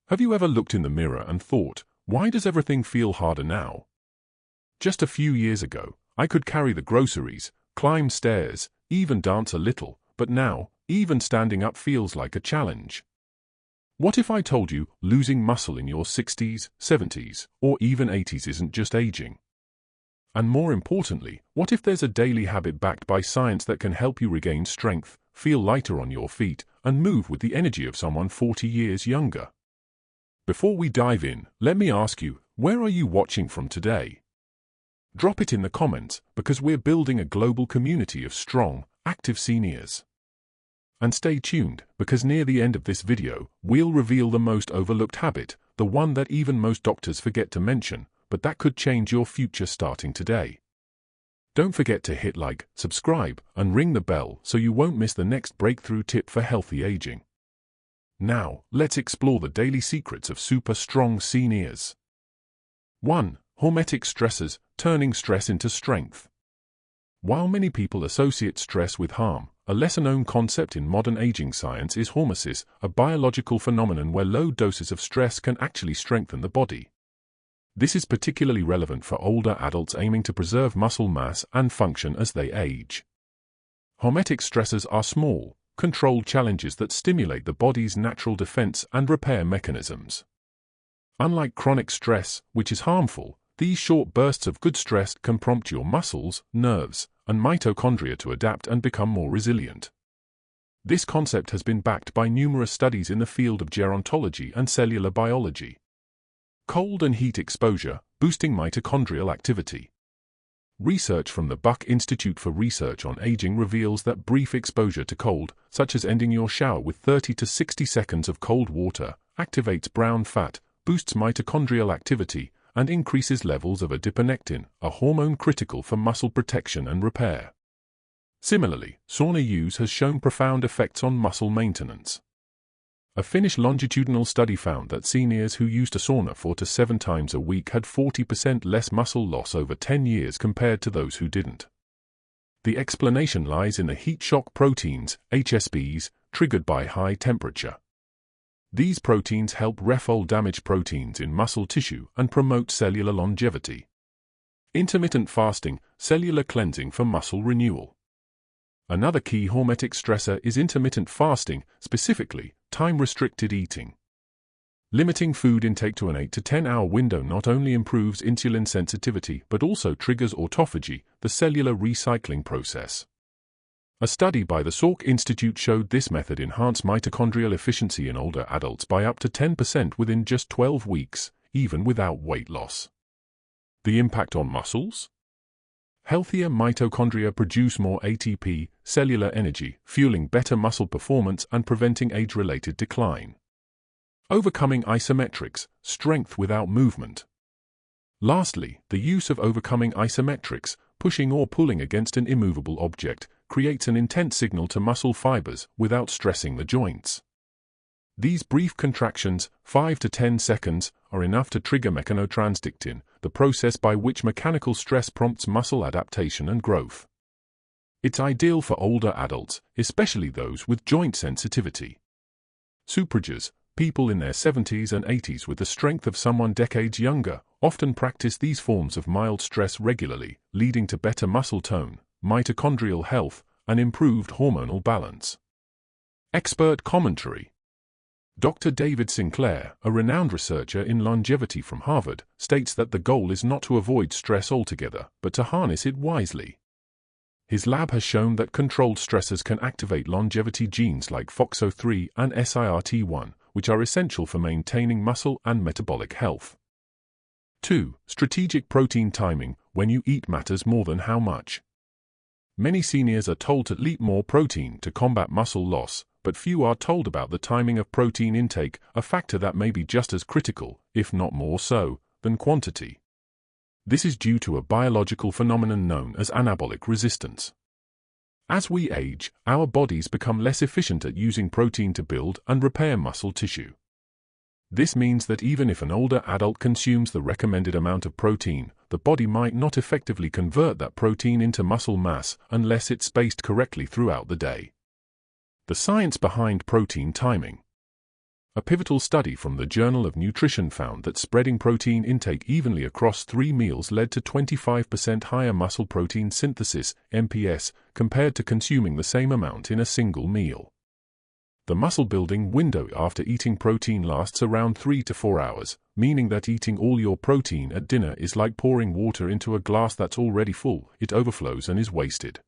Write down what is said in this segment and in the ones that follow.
Have you ever looked in the mirror and thought, why does everything feel harder now? Just a few years ago, I could carry the groceries, climb stairs, even dance a little, but now, even standing up feels like a challenge. What if I told you losing muscle in your 60s, 70s, or even 80s isn't just aging? And more importantly, what if there's a daily habit backed by science that can help you regain strength, feel lighter on your feet, and move with the energy of someone 40 years younger? Before we dive in, let me ask you, where are you watching from today? Drop it in the comments, because we're building a global community of strong, active seniors. And stay tuned, because near the end of this video, we'll reveal the most overlooked habit, the one that even most doctors forget to mention, but that could change your future starting today. Don't forget to hit like, subscribe, and ring the bell so you won't miss the next breakthrough tip for healthy aging. Now, let's explore the daily secrets of super strong seniors. 1. Hormetic stressors, turning stress into strength. While many people associate stress with harm, a lesser-known concept in modern aging science is hormesis, a biological phenomenon where low doses of stress can actually strengthen the body. This is particularly relevant for older adults aiming to preserve muscle mass and function as they age. Hormetic stressors are small, controlled challenges that stimulate the body's natural defense and repair mechanisms. Unlike chronic stress, which is harmful, these short bursts of good stress can prompt your muscles, nerves, and mitochondria to adapt and become more resilient. This concept has been backed by numerous studies in the field of gerontology and cellular biology. Cold and heat exposure, boosting mitochondrial activity. Research from the Buck Institute for Research on Aging reveals that brief exposure to cold, such as ending your shower with 30 to 60 seconds of cold water, activates brown fat, boosts mitochondrial activity, and increases levels of adiponectin, a hormone critical for muscle protection and repair. Similarly, sauna use has shown profound effects on muscle maintenance. A Finnish longitudinal study found that seniors who used a sauna 4 to 7 times a week had 40% less muscle loss over 10 years compared to those who didn't. The explanation lies in the heat shock proteins, HSPs, triggered by high temperature. These proteins help refold damaged proteins in muscle tissue and promote cellular longevity. Intermittent fasting, cellular cleansing for muscle renewal. Another key hormetic stressor is intermittent fasting, specifically, time-restricted eating. Limiting food intake to an 8 to 10 hour window not only improves insulin sensitivity but also triggers autophagy, the cellular recycling process. A study by the Salk Institute showed this method enhanced mitochondrial efficiency in older adults by up to 10% within just 12 weeks, even without weight loss. The impact on muscles? Healthier mitochondria produce more ATP, cellular energy, fueling better muscle performance and preventing age-related decline. Overcoming isometrics, strength without movement. Lastly, the use of overcoming isometrics, pushing or pulling against an immovable object, creates an intense signal to muscle fibers without stressing the joints. These brief contractions, 5 to 10 seconds, are enough to trigger mechanotransductin, the process by which mechanical stress prompts muscle adaptation and growth. It's ideal for older adults, especially those with joint sensitivity. Superagers, people in their 70s and 80s with the strength of someone decades younger, often practice these forms of mild stress regularly, leading to better muscle tone, mitochondrial health, and improved hormonal balance. Expert commentary. Dr. David Sinclair, a renowned researcher in longevity from Harvard, states that the goal is not to avoid stress altogether, but to harness it wisely. His lab has shown that controlled stressors can activate longevity genes like FOXO3 and SIRT1, which are essential for maintaining muscle and metabolic health. 2. Strategic protein timing. When you eat matters more than how much. Many seniors are told to eat more protein to combat muscle loss, but few are told about the timing of protein intake, a factor that may be just as critical, if not more so, than quantity. This is due to a biological phenomenon known as anabolic resistance. As we age, our bodies become less efficient at using protein to build and repair muscle tissue. This means that even if an older adult consumes the recommended amount of protein, the body might not effectively convert that protein into muscle mass unless it's spaced correctly throughout the day. The science behind protein timing. A pivotal study from the Journal of Nutrition found that spreading protein intake evenly across 3 meals led to 25% higher muscle protein synthesis, MPS, compared to consuming the same amount in a single meal. The muscle-building window after eating protein lasts around 3 to 4 hours, meaning that eating all your protein at dinner is like pouring water into a glass that's already full. It overflows and is wasted.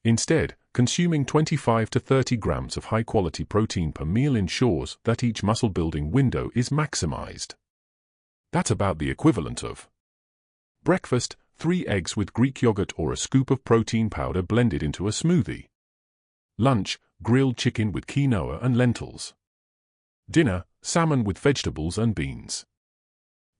Instead, consuming 25 to 30 grams of high-quality protein per meal ensures that each muscle-building window is maximized. That's about the equivalent of breakfast, 3 eggs with Greek yogurt or a scoop of protein powder blended into a smoothie. Lunch, grilled chicken with quinoa and lentils. Dinner, salmon with vegetables and beans.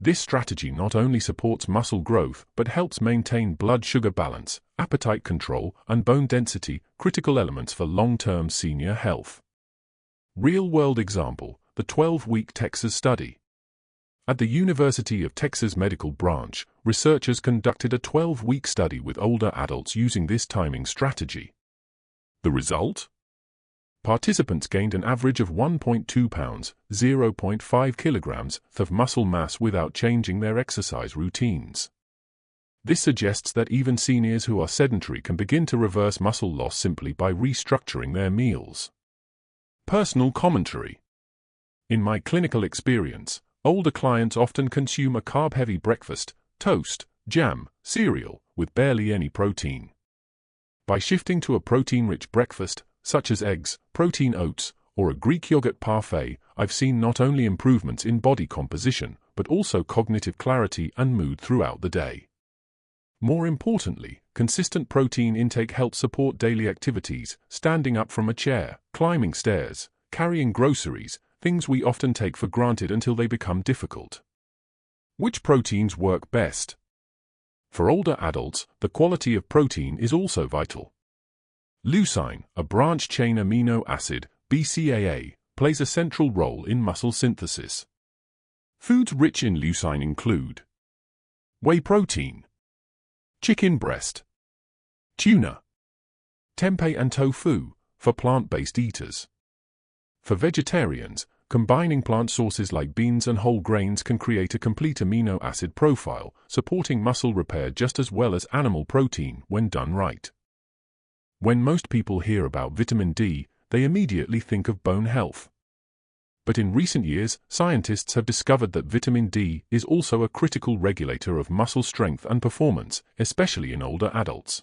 This strategy not only supports muscle growth but helps maintain blood sugar balance, appetite control, and bone density, critical elements for long-term senior health. Real-world example, the 12-week Texas study. At the University of Texas Medical Branch, researchers conducted a 12-week study with older adults using this timing strategy. The result? Participants gained an average of 1.2 pounds, 0.5 kilograms, of muscle mass without changing their exercise routines. This suggests that even seniors who are sedentary can begin to reverse muscle loss simply by restructuring their meals. Personal commentary. In my clinical experience, older clients often consume a carb-heavy breakfast, toast, jam, cereal, with barely any protein. By shifting to a protein-rich breakfast, such as eggs, protein oats, or a Greek yogurt parfait, I've seen not only improvements in body composition, but also cognitive clarity and mood throughout the day. More importantly, consistent protein intake helps support daily activities, standing up from a chair, climbing stairs, carrying groceries, things we often take for granted until they become difficult. Which proteins work best? For older adults, the quality of protein is also vital. Leucine, a branch-chain amino acid, BCAA, plays a central role in muscle synthesis. Foods rich in leucine include whey protein, chicken breast, tuna, tempeh and tofu, for plant-based eaters. For vegetarians, combining plant sources like beans and whole grains can create a complete amino acid profile, supporting muscle repair just as well as animal protein when done right. When most people hear about vitamin D, they immediately think of bone health. But in recent years, scientists have discovered that vitamin D is also a critical regulator of muscle strength and performance, especially in older adults.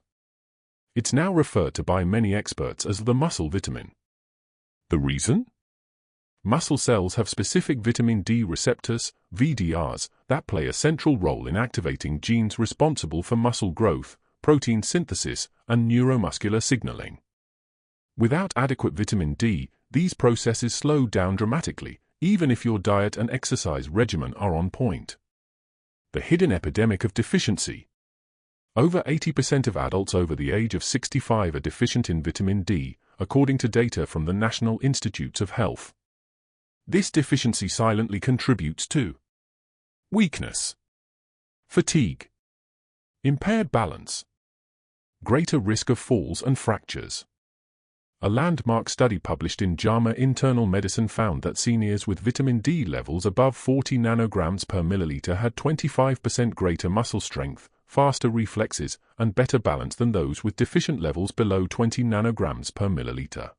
It's now referred to by many experts as the muscle vitamin. The reason? Muscle cells have specific vitamin D receptors, VDRs, that play a central role in activating genes responsible for muscle growth, protein synthesis, and neuromuscular signaling. Without adequate vitamin D, these processes slow down dramatically, even if your diet and exercise regimen are on point. The hidden epidemic of deficiency. Over 80% of adults over the age of 65 are deficient in vitamin D, according to data from the National Institutes of Health. This deficiency silently contributes to weakness, fatigue, impaired balance, greater risk of falls and fractures. A landmark study published in JAMA Internal Medicine found that seniors with vitamin D levels above 40 nanograms per milliliter had 25% greater muscle strength, faster reflexes, and better balance than those with deficient levels below 20 nanograms per milliliter.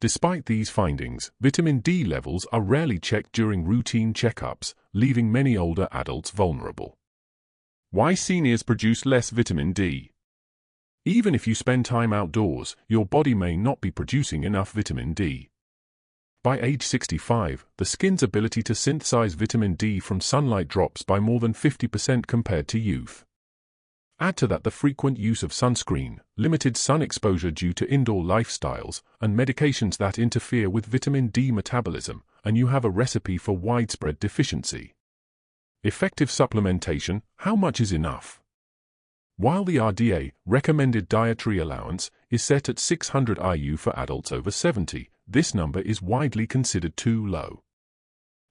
Despite these findings, vitamin D levels are rarely checked during routine checkups, leaving many older adults vulnerable. Why seniors produce less vitamin D? Even if you spend time outdoors, your body may not be producing enough vitamin D. By age 65, the skin's ability to synthesize vitamin D from sunlight drops by more than 50% compared to youth. Add to that the frequent use of sunscreen, limited sun exposure due to indoor lifestyles, and medications that interfere with vitamin D metabolism, and you have a recipe for widespread deficiency. Effective supplementation: how much is enough? While the RDA recommended dietary allowance is set at 600 IU for adults over 70, this number is widely considered too low.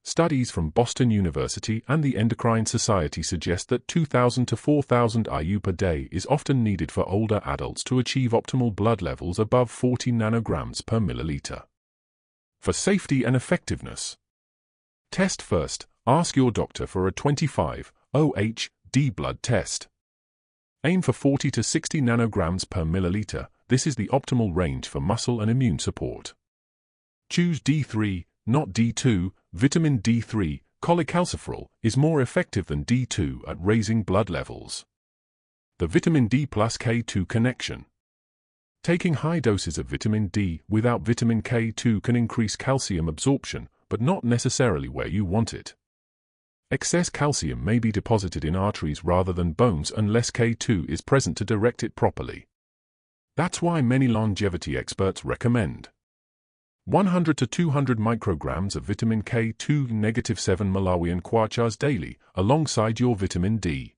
Studies from Boston University and the Endocrine Society suggest that 2,000 to 4,000 IU per day is often needed for older adults to achieve optimal blood levels above 40 nanograms per milliliter. For safety and effectiveness. Test first. Ask your doctor for a 25-OH-D blood test. Aim for 40 to 60 nanograms per milliliter. This is the optimal range for muscle and immune support. Choose D3, not D2. Vitamin D3, cholecalciferol, is more effective than D2 at raising blood levels. The vitamin D plus K2 connection. Taking high doses of vitamin D without vitamin K2 can increase calcium absorption, but not necessarily where you want it. Excess calcium may be deposited in arteries rather than bones unless K2 is present to direct it properly. That's why many longevity experts recommend 100 to 200 micrograms of vitamin K2 -7 Malawian kwacha's daily, alongside your vitamin D.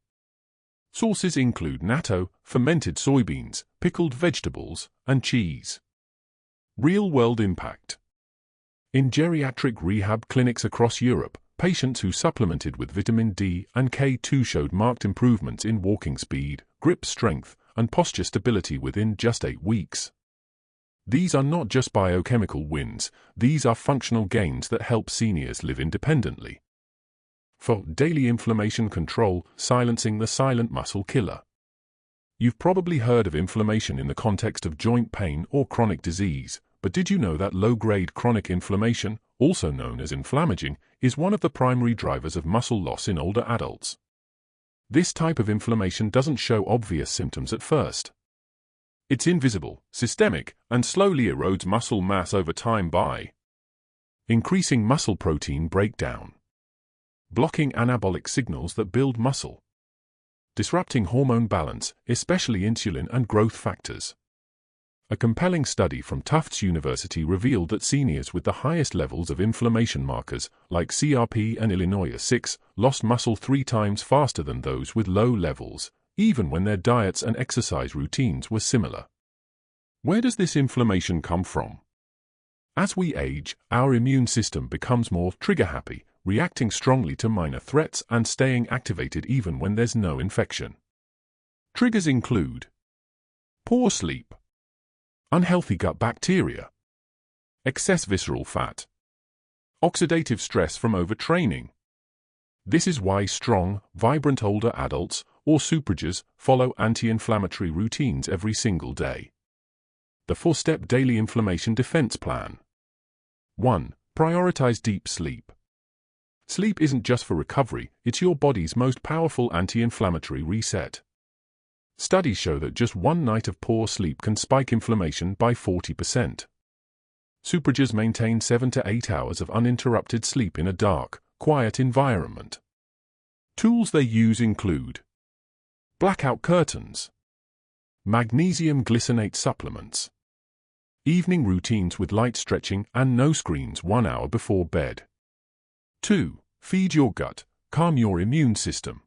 Sources include natto, fermented soybeans, pickled vegetables, and cheese. Real-world impact. In geriatric rehab clinics across Europe, patients who supplemented with vitamin D and K2 showed marked improvements in walking speed, grip strength, and posture stability within just 8 weeks. These are not just biochemical wins, these are functional gains that help seniors live independently. For daily inflammation control, silencing the silent muscle killer. You've probably heard of inflammation in the context of joint pain or chronic disease, but did you know that low-grade chronic inflammation, also known as inflammaging, is one of the primary drivers of muscle loss in older adults? This type of inflammation doesn't show obvious symptoms at first. It's invisible, systemic, and slowly erodes muscle mass over time by increasing muscle protein breakdown, blocking anabolic signals that build muscle, disrupting hormone balance, especially insulin and growth factors. A compelling study from Tufts University revealed that seniors with the highest levels of inflammation markers, like CRP and Illinois-6, lost muscle 3 times faster than those with low levels, even when their diets and exercise routines were similar. Where does this inflammation come from? As we age, our immune system becomes more trigger-happy, reacting strongly to minor threats and staying activated even when there's no infection. Triggers include poor sleep, unhealthy gut bacteria, excess visceral fat, oxidative stress from overtraining. This is why strong, vibrant older adults, or superagers, follow anti-inflammatory routines every single day. The 4-step daily inflammation defense plan. 1. Prioritize deep sleep. Sleep isn't just for recovery, it's your body's most powerful anti-inflammatory reset. Studies show that just 1 night of poor sleep can spike inflammation by 40%. Superagers maintain 7 to 8 hours of uninterrupted sleep in a dark, quiet environment. Tools they use include blackout curtains, magnesium glycinate supplements, evening routines with light stretching and no screens 1 hour before bed. 2. Feed your gut, calm your immune system.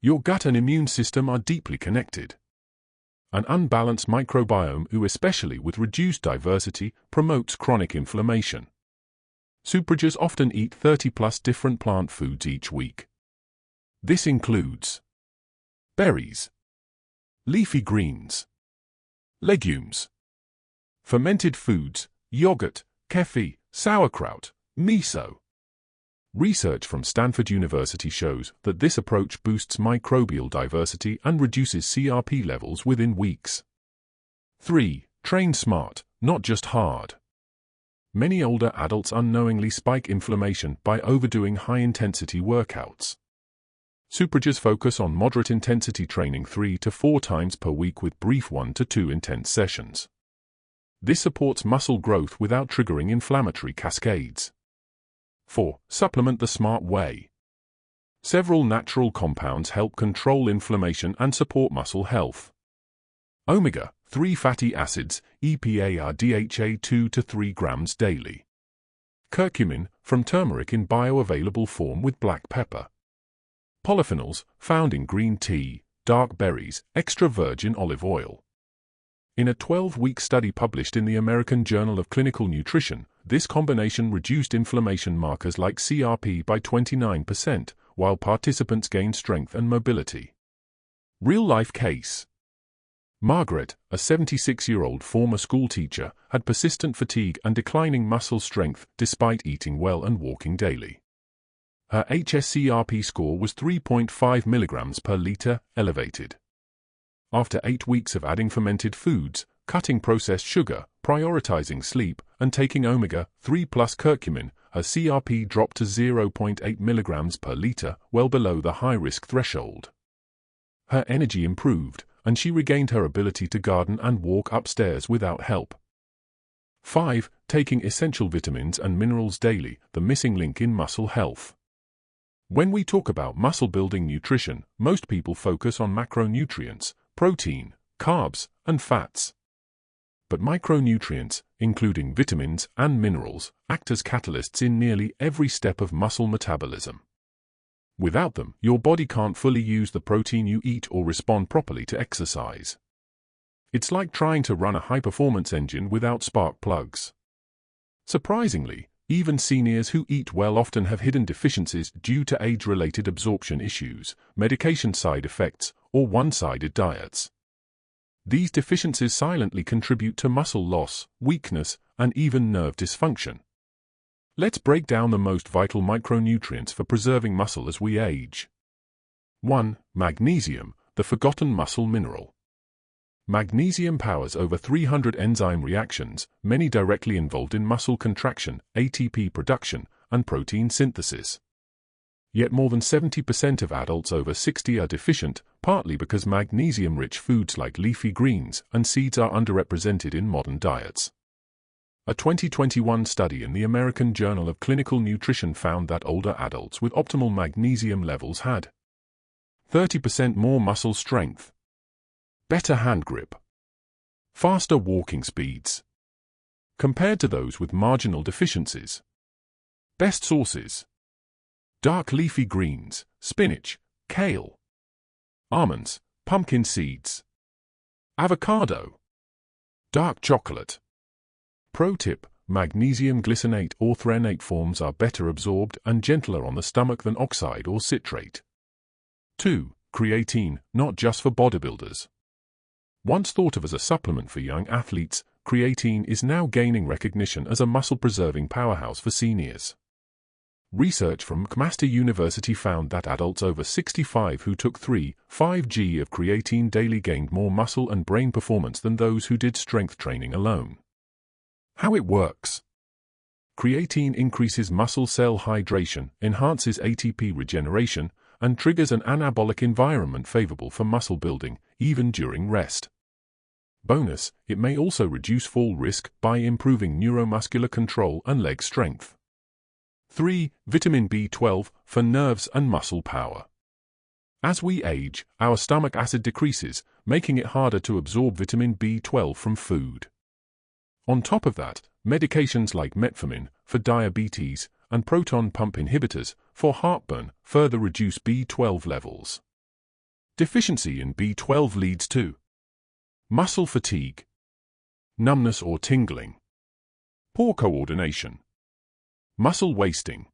Your gut and immune system are deeply connected. An unbalanced microbiome, especially with reduced diversity, promotes chronic inflammation. Superagers often eat 30+ different plant foods each week. This includes berries, leafy greens, legumes, fermented foods, yogurt, kefir, sauerkraut, miso. Research from Stanford University shows that this approach boosts microbial diversity and reduces CRP levels within weeks. 3. Train smart, not just hard. Many older adults unknowingly spike inflammation by overdoing high-intensity workouts. Superagers focus on moderate-intensity training 3 to 4 times per week with brief 1 to 2 intense sessions. This supports muscle growth without triggering inflammatory cascades. 4. Supplement the smart way. Several natural compounds help control inflammation and support muscle health. Omega-3 fatty acids, EPA are DHA 2 to 3 grams daily. Curcumin, from turmeric in bioavailable form with black pepper. Polyphenols, found in green tea, dark berries, extra virgin olive oil. In a 12-week study published in the American Journal of Clinical Nutrition, this combination reduced inflammation markers like CRP by 29%, while participants gained strength and mobility. Real-life case. Margaret, a 76-year-old former schoolteacher, had persistent fatigue and declining muscle strength despite eating well and walking daily. Her HSCRP score was 3.5 milligrams per liter, elevated. After 8 weeks of adding fermented foods, cutting processed sugar, prioritizing sleep, and taking omega-3 plus curcumin, her CRP dropped to 0.8 milligrams per liter, well below the high-risk threshold. Her energy improved, and she regained her ability to garden and walk upstairs without help. 5. Taking essential vitamins and minerals daily, the missing link in muscle health. When we talk about muscle-building nutrition, most people focus on macronutrients, protein, carbs, and fats. But micronutrients, including vitamins and minerals, act as catalysts in nearly every step of muscle metabolism. Without them, your body can't fully use the protein you eat or respond properly to exercise. It's like trying to run a high-performance engine without spark plugs. Surprisingly, even seniors who eat well often have hidden deficiencies due to age-related absorption issues, medication side effects, or one-sided diets. These deficiencies silently contribute to muscle loss, weakness, and even nerve dysfunction. Let's break down the most vital micronutrients for preserving muscle as we age. 1. Magnesium, the forgotten muscle mineral. Magnesium powers over 300 enzyme reactions, many directly involved in muscle contraction, ATP production, and protein synthesis. Yet more than 70% of adults over 60 are deficient, partly because magnesium-rich foods like leafy greens and seeds are underrepresented in modern diets. A 2021 study in the American Journal of Clinical Nutrition found that older adults with optimal magnesium levels had 30% more muscle strength, better hand grip, faster walking speeds, compared to those with marginal deficiencies. Best sources: dark leafy greens, spinach, kale, almonds, pumpkin seeds, avocado, dark chocolate. Pro tip: magnesium glycinate or threonate forms are better absorbed and gentler on the stomach than oxide or citrate. 2. Creatine, not just for bodybuilders. Once thought of as a supplement for young athletes, creatine is now gaining recognition as a muscle-preserving powerhouse for seniors. Research from McMaster University found that adults over 65 who took 3-5 g of creatine daily gained more muscle and brain performance than those who did strength training alone. How it works. Creatine increases muscle cell hydration, enhances ATP regeneration, and triggers an anabolic environment favorable for muscle building, even during rest. Bonus: it may also reduce fall risk by improving neuromuscular control and leg strength. 3. Vitamin B12, for nerves and muscle power. As we age, our stomach acid decreases, making it harder to absorb vitamin B12 from food. On top of that, medications like metformin, for diabetes, and proton pump inhibitors, for heartburn, further reduce B12 levels. Deficiency in B12 leads to muscle fatigue, numbness or tingling, poor coordination, muscle wasting.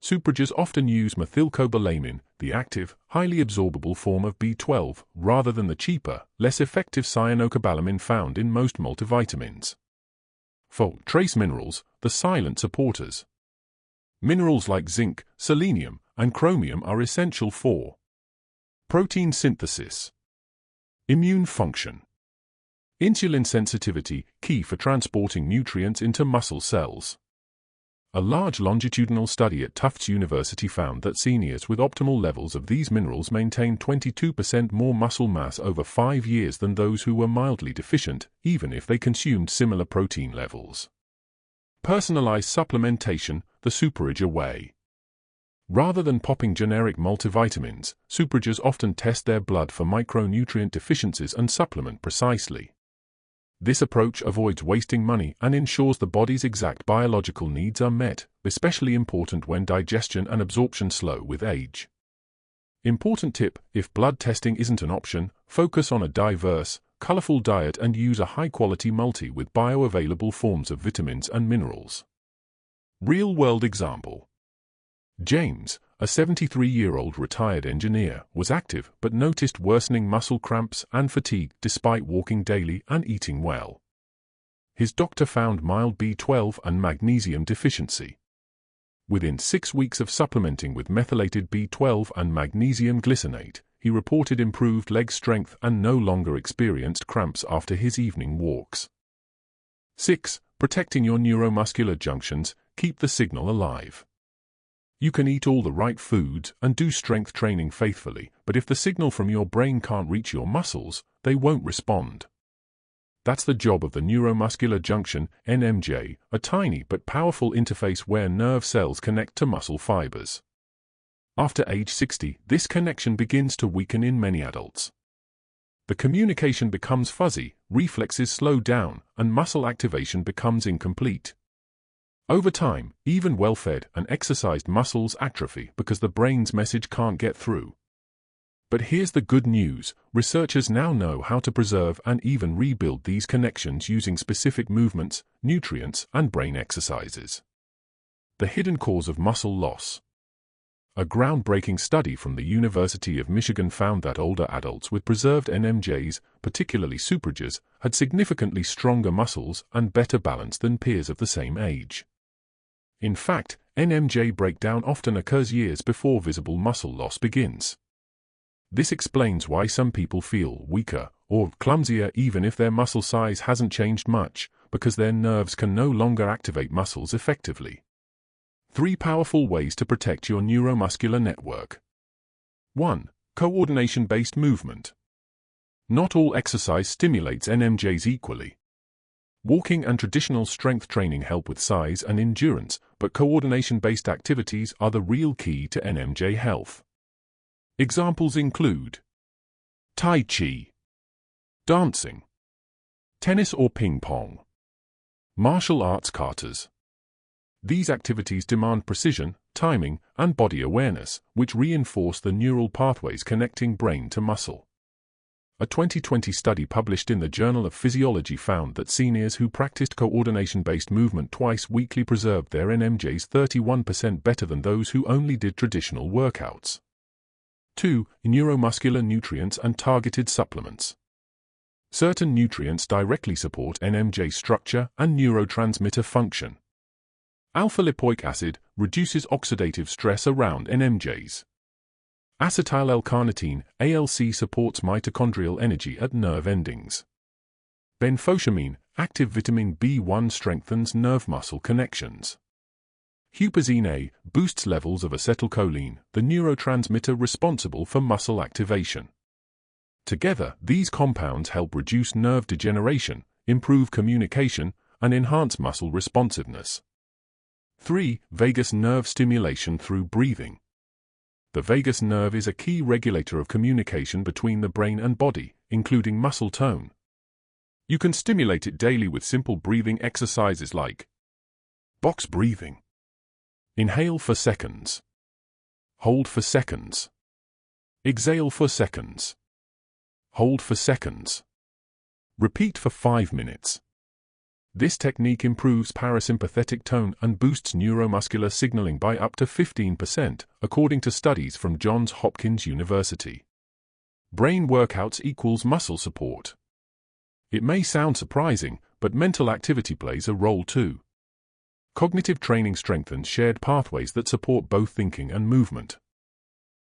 Superagers often use methylcobalamin, the active, highly absorbable form of B12, rather than the cheaper, less effective cyanocobalamin found in most multivitamins. 4. Trace minerals, the silent supporters. Minerals like zinc, selenium, and chromium are essential for protein synthesis, immune function, insulin sensitivity, key for transporting nutrients into muscle cells. A large longitudinal study at Tufts University found that seniors with optimal levels of these minerals maintained 22% more muscle mass over 5 years than those who were mildly deficient, even if they consumed similar protein levels. Personalized supplementation, the superager way. Rather than popping generic multivitamins, superagers often test their blood for micronutrient deficiencies and supplement precisely. This approach avoids wasting money and ensures the body's exact biological needs are met, especially important when digestion and absorption slow with age. Important tip: if blood testing isn't an option, focus on a diverse, colorful diet and use a high-quality multi with bioavailable forms of vitamins and minerals. Real-world example. James, a 73-year-old retired engineer, was active but noticed worsening muscle cramps and fatigue despite walking daily and eating well. His doctor found mild B12 and magnesium deficiency. Within 6 weeks of supplementing with methylated B12 and magnesium glycinate, he reported improved leg strength and no longer experienced cramps after his evening walks. 6. Protecting your neuromuscular junctions. Keep the signal alive. You can eat all the right foods and do strength training faithfully, but if the signal from your brain can't reach your muscles, they won't respond. That's the job of the neuromuscular junction, NMJ, a tiny but powerful interface where nerve cells connect to muscle fibers. After age 60, this connection begins to weaken in many adults. The communication becomes fuzzy, reflexes slow down, and muscle activation becomes incomplete. Over time, even well-fed and exercised muscles atrophy because the brain's message can't get through. But here's the good news: researchers now know how to preserve and even rebuild these connections using specific movements, nutrients, and brain exercises. The hidden cause of muscle loss. A groundbreaking study from the University of Michigan found that older adults with preserved NMJs, particularly superagers, had significantly stronger muscles and better balance than peers of the same age. In fact, NMJ breakdown often occurs years before visible muscle loss begins. This explains why some people feel weaker or clumsier even if their muscle size hasn't changed much, because their nerves can no longer activate muscles effectively. 3 powerful ways to protect your neuromuscular network. 1. Coordination-based movement. Not all exercise stimulates NMJs equally. Walking and traditional strength training help with size and endurance, but coordination-based activities are the real key to NMJ health. Examples include Tai Chi, dancing, tennis or ping pong, martial arts katas. These activities demand precision, timing, and body awareness, which reinforce the neural pathways connecting brain to muscle. A 2020 study published in the Journal of Physiology found that seniors who practiced coordination-based movement twice weekly preserved their NMJs 31% better than those who only did traditional workouts. 2. Neuromuscular nutrients and targeted supplements. Certain nutrients directly support NMJ structure and neurotransmitter function. Alpha-lipoic acid reduces oxidative stress around NMJs. Acetyl-L-carnitine, ALC, supports mitochondrial energy at nerve endings. Benfotiamine, active vitamin B1, strengthens nerve-muscle connections. Huperzine A boosts levels of acetylcholine, the neurotransmitter responsible for muscle activation. Together, these compounds help reduce nerve degeneration, improve communication, and enhance muscle responsiveness. 3. Vagus nerve stimulation through breathing. The vagus nerve is a key regulator of communication between the brain and body, including muscle tone. You can stimulate it daily with simple breathing exercises like box breathing. Inhale for seconds. Hold for seconds. Exhale for seconds. Hold for seconds. Repeat for 5 minutes. This technique improves parasympathetic tone and boosts neuromuscular signaling by up to 15%, according to studies from Johns Hopkins University. Brain workouts equals muscle support. It may sound surprising, but mental activity plays a role too. Cognitive training strengthens shared pathways that support both thinking and movement.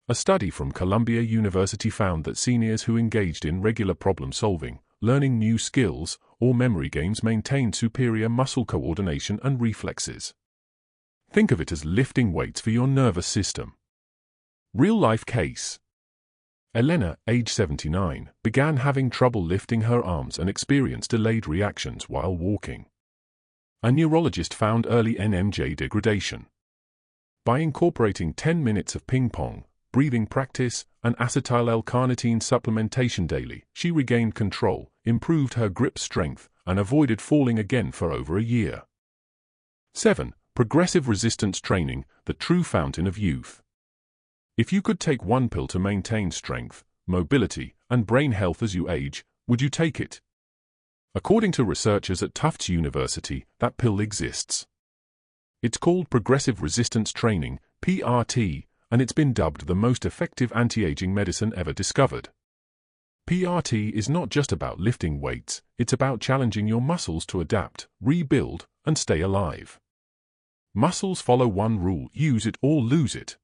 A study from Columbia University found that seniors who engaged in regular problem-solving, learning new skills, or memory games maintained superior muscle coordination and reflexes. Think of it as lifting weights for your nervous system. Real-life case. Elena, age 79, began having trouble lifting her arms and experienced delayed reactions while walking. A neurologist found early NMJ degradation. By incorporating 10 minutes of ping pong, breathing practice, and acetyl-L-carnitine supplementation daily, she regained control, improved her grip strength, and avoided falling again for over a year. 7. Progressive resistance training, the true fountain of youth. If you could take one pill to maintain strength, mobility, and brain health as you age, would you take it? According to researchers at Tufts University, that pill exists. It's called progressive resistance training, PRT, and it's been dubbed the most effective anti-aging medicine ever discovered. PRT is not just about lifting weights, it's about challenging your muscles to adapt, rebuild, and stay alive. Muscles follow one rule: use it or lose it.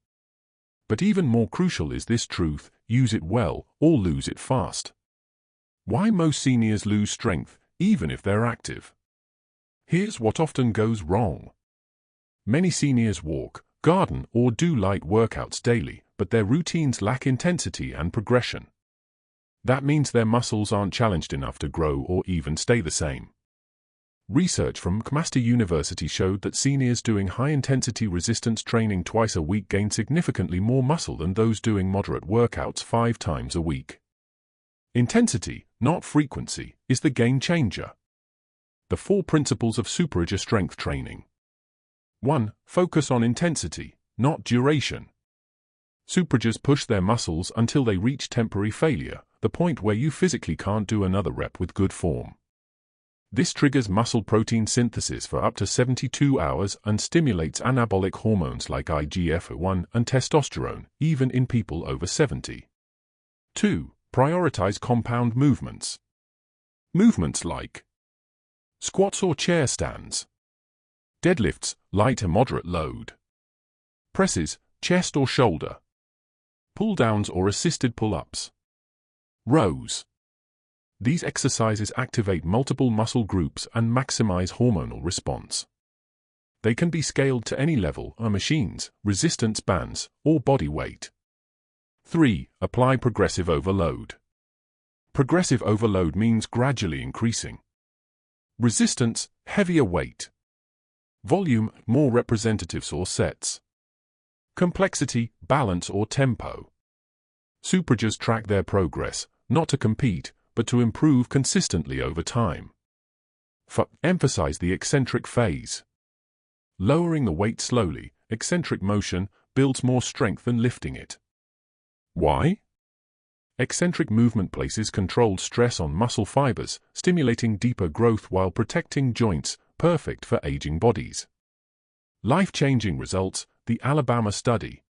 But even more crucial is this truth: use it well or lose it fast. Why most seniors lose strength, even if they're active. Here's what often goes wrong. Many seniors walk, garden, or do light workouts daily, but their routines lack intensity and progression. That means their muscles aren't challenged enough to grow or even stay the same. Research from McMaster University showed that seniors doing high-intensity resistance training twice a week gain significantly more muscle than those doing moderate workouts 5 times a week. Intensity, not frequency, is the game changer. The 4 principles of superager strength training. 1. Focus on intensity, not duration. Superagers push their muscles until they reach temporary failure, the point where you physically can't do another rep with good form. This triggers muscle protein synthesis for up to 72 hours and stimulates anabolic hormones like IGF-1 and testosterone, even in people over 70. 2. Prioritize compound movements. Movements like squats or chair stands, deadlifts, light to moderate load, presses, chest or shoulder, pull-downs or assisted pull-ups, rows. These exercises activate multiple muscle groups and maximize hormonal response. They can be scaled to any level: machines, resistance bands, or body weight. 3. Apply progressive overload. Progressive overload means gradually increasing resistance, heavier weight; volume, more representatives or sets; complexity, balance or tempo. Superagers track their progress, not to compete, but to improve consistently over time. Emphasize the eccentric phase. Lowering the weight slowly, eccentric motion, builds more strength than lifting it. Why? Eccentric movement places controlled stress on muscle fibers, stimulating deeper growth while protecting joints, perfect for aging bodies. Life-changing results: the Alabama study.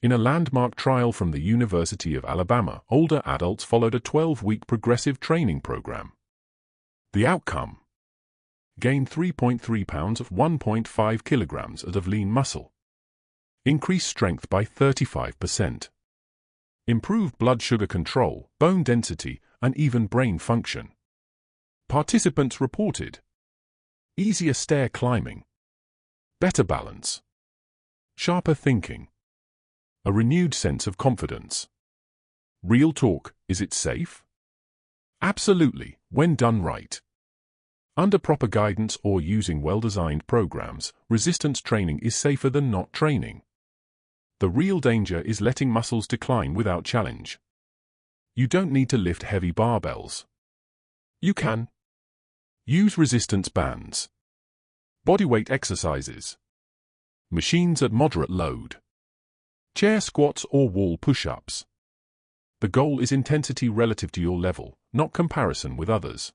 In a landmark trial from the University of Alabama, older adults followed a 12-week progressive training program. The outcome: gained 3.3 pounds of 1.5 kilograms of lean muscle. Increased strength by 35%. Improved blood sugar control, bone density, and even brain function. Participants reported easier stair climbing, better balance, sharper thinking, a renewed sense of confidence. Real talk: is it safe? Absolutely, when done right. Under proper guidance or using well-designed programs, resistance training is safer than not training. The real danger is letting muscles decline without challenge. You don't need to lift heavy barbells. You can use resistance bands, bodyweight exercises, machines at moderate load, chair squats or wall push-ups. The goal is intensity relative to your level, not comparison with others.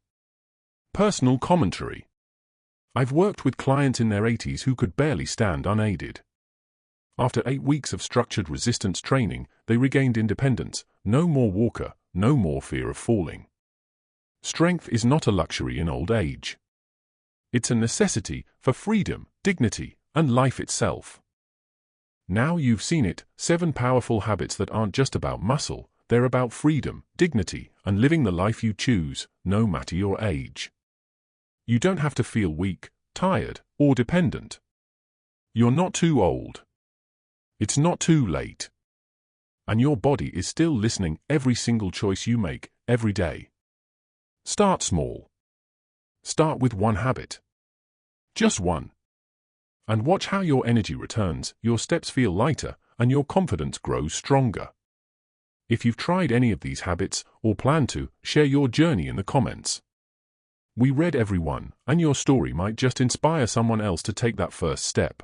Personal commentary. I've worked with clients in their 80s who could barely stand unaided. After 8 weeks of structured resistance training, they regained independence, no more walker, no more fear of falling. Strength is not a luxury in old age. It's a necessity for freedom, dignity, and life itself. Now you've seen it: 7 powerful habits that aren't just about muscle, they're about freedom, dignity, and living the life you choose, no matter your age. You don't have to feel weak, tired, or dependent. You're not too old. It's not too late. And your body is still listening every single choice you make, every day. Start small. Start with 1 habit. Just 1. And watch how your energy returns, your steps feel lighter, and your confidence grows stronger. If you've tried any of these habits, or plan to, share your journey in the comments. We read every one, and your story might just inspire someone else to take that first step.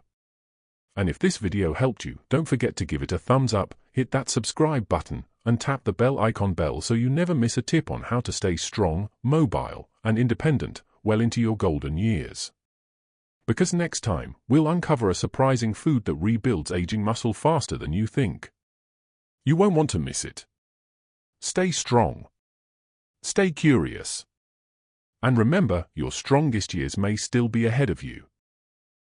And if this video helped you, don't forget to give it a thumbs up, hit that subscribe button, and tap the bell icon so you never miss a tip on how to stay strong, mobile, and independent well into your golden years. Because next time, we'll uncover a surprising food that rebuilds aging muscle faster than you think. You won't want to miss it. Stay strong. Stay curious. And remember, your strongest years may still be ahead of you.